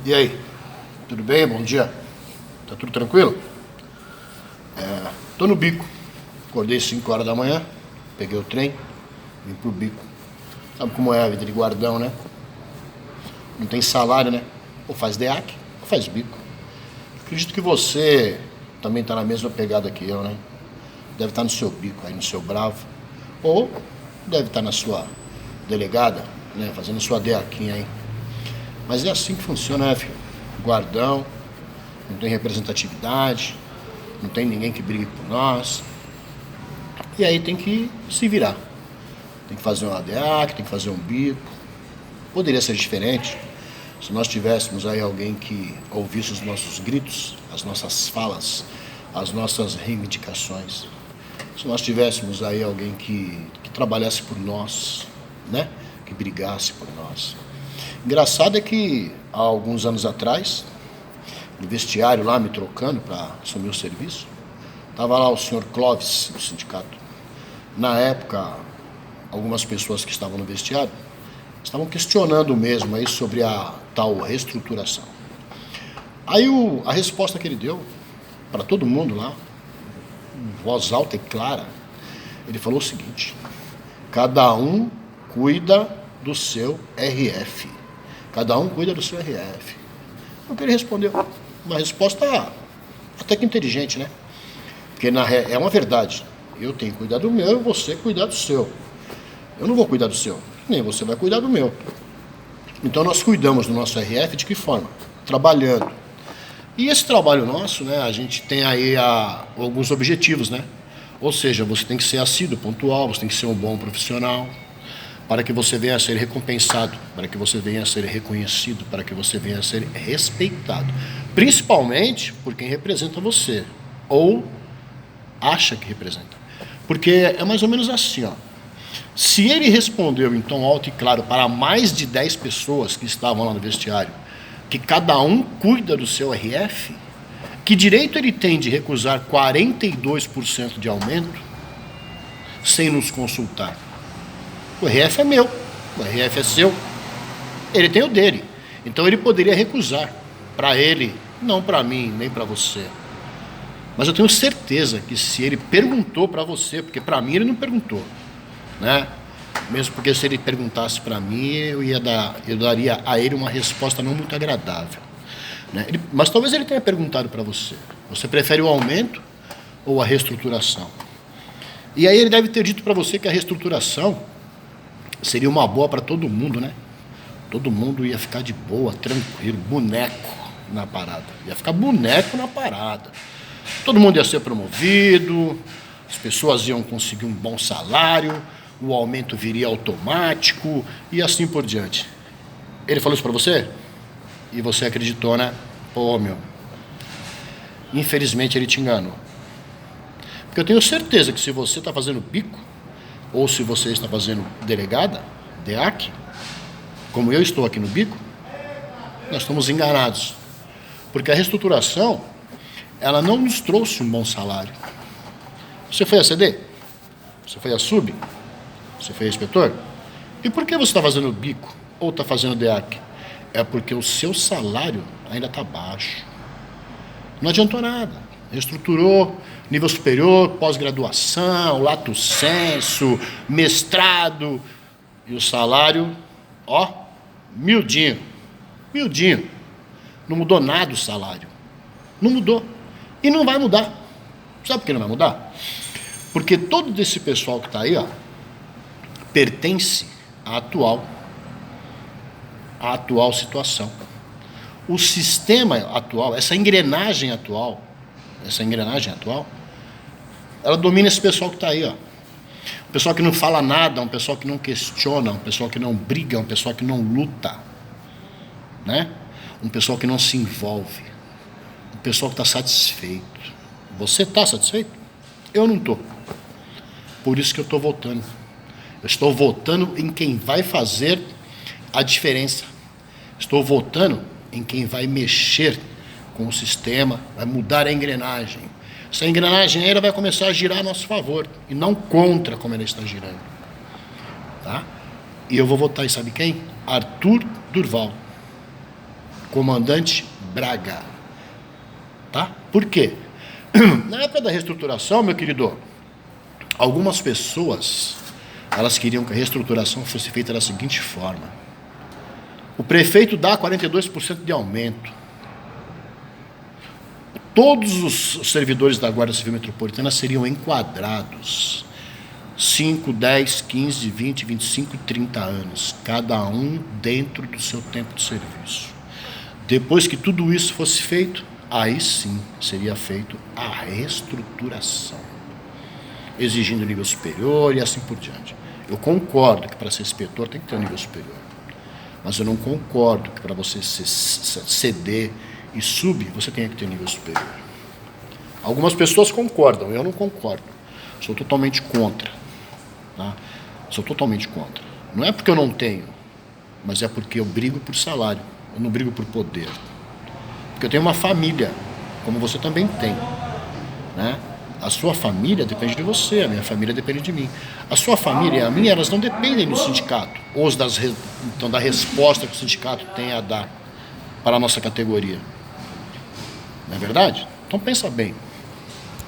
E aí, tudo bem? Bom dia. Tá tudo tranquilo? Tô no bico. Acordei 5 horas da manhã, peguei o trem, vim pro bico. Sabe como é a vida de guardão, né? Não tem salário, né? Ou faz DEAC, ou faz bico. Acredito que você também tá na mesma pegada que eu, né? Deve estar no seu bico aí, no seu bravo. Ou deve estar na sua delegada, né? Fazendo sua DEAQinha aí. Mas é assim que funciona, né, filho? Guardão, não tem representatividade, não tem ninguém que brigue por nós. E aí tem que se virar. Tem que fazer um ADA, tem que fazer um bico. Poderia ser diferente se nós tivéssemos aí alguém que ouvisse os nossos gritos, as nossas falas, as nossas reivindicações. Se nós tivéssemos aí alguém que trabalhasse por nós, né? Que brigasse por nós. Engraçado é que há alguns anos atrás, no vestiário lá me trocando para assumir o serviço, estava lá o senhor Clóvis, do sindicato. Na época, algumas pessoas que estavam no vestiário estavam questionando mesmo aí sobre a tal reestruturação. Aí a resposta que ele deu para todo mundo lá, em voz alta e clara, ele falou o seguinte: cada um cuida do seu RF. Cada um cuida do seu RF. O que ele respondeu? Uma resposta até que inteligente, né? Porque é uma verdade. Eu tenho que cuidar do meu e você cuidar do seu. Eu não vou cuidar do seu, nem você vai cuidar do meu. Então nós cuidamos do nosso RF de que forma? Trabalhando. E esse trabalho nosso, né, a gente tem aí alguns objetivos, né? Ou seja, você tem que ser assíduo, pontual, você tem que ser um bom profissional, para que você venha a ser recompensado, para que você venha a ser reconhecido, para que você venha a ser respeitado. Principalmente por quem representa você, ou acha que representa. Porque é mais ou menos assim, ó. Se ele respondeu em tom alto e claro para mais de 10 pessoas que estavam lá no vestiário, que cada um cuida do seu RF, que direito ele tem de recusar 42% de aumento sem nos consultar? O RF é meu, o RF é seu, ele tem o dele. Então ele poderia recusar para ele, não para mim, nem para você. Mas eu tenho certeza que se ele perguntou para você, porque para mim ele não perguntou, né? Mesmo porque se ele perguntasse para mim, eu daria a ele uma resposta não muito agradável, né? Mas talvez ele tenha perguntado para você: você prefere o aumento ou a reestruturação? E aí ele deve ter dito para você que a reestruturação seria uma boa para todo mundo, né? Todo mundo ia ficar de boa, tranquilo, boneco na parada. Ia ficar boneco na parada. Todo mundo ia ser promovido, as pessoas iam conseguir um bom salário, o aumento viria automático e assim por diante. Ele falou isso para você? E você acreditou, né? Pô, meu. Infelizmente ele te enganou. Porque eu tenho certeza que se você está fazendo bico, ou se você está fazendo delegada, DEAC, como eu estou aqui no bico, nós estamos enganados. Porque a reestruturação, ela não nos trouxe um bom salário. Você foi a CD? Você foi a sub? Você foi a inspetor? E por que você está fazendo bico ou está fazendo DEAC? É porque o seu salário ainda está baixo. Não adiantou nada. Reestruturou, nível superior, pós-graduação, lato sensu, mestrado, e o salário, ó, miudinho. Não mudou nada o salário. Não mudou. E não vai mudar. Sabe por que não vai mudar? Porque todo esse pessoal que está aí, ó, pertence à atual situação. O sistema atual, essa engrenagem atual, ela domina esse pessoal que está aí, ó. Um pessoal que não fala nada, um pessoal que não questiona, um pessoal que não briga, um pessoal que não luta, né? Um pessoal que não se envolve, um pessoal que está satisfeito. Você está satisfeito? Eu não estou. Por isso que eu estou votando. Eu estou votando em quem vai fazer a diferença. Estou votando em quem vai mexer com o sistema, vai mudar a engrenagem. Essa engrenagem aí ela vai começar a girar a nosso favor e não contra como ela está girando. Tá? E eu vou votar em sabe quem? Arthur Durval. Comandante Braga. Tá? Por quê? Na época da reestruturação, meu querido, algumas pessoas, elas queriam que a reestruturação fosse feita da seguinte forma. O prefeito dá 42% de aumento. Todos os servidores da Guarda Civil Metropolitana seriam enquadrados. 5, 10, 15, 20, 25 e 30 anos. Cada um dentro do seu tempo de serviço. Depois que tudo isso fosse feito, aí sim seria feito a reestruturação, exigindo nível superior e assim por diante. Eu concordo que para ser inspetor tem que ter um nível superior, mas eu não concordo que para você ceder e subir, você tenha que ter nível superior. Algumas pessoas concordam, eu não concordo. Sou totalmente contra. Tá? Sou totalmente contra. Não é porque eu não tenho, mas é porque eu brigo por salário, eu não brigo por poder. Porque eu tenho uma família, como você também tem, né? A sua família depende de você, a minha família depende de mim. A sua família e a minha, elas não dependem do sindicato, ou então, da resposta que o sindicato tem a dar para a nossa categoria. Não é verdade? Então pensa bem.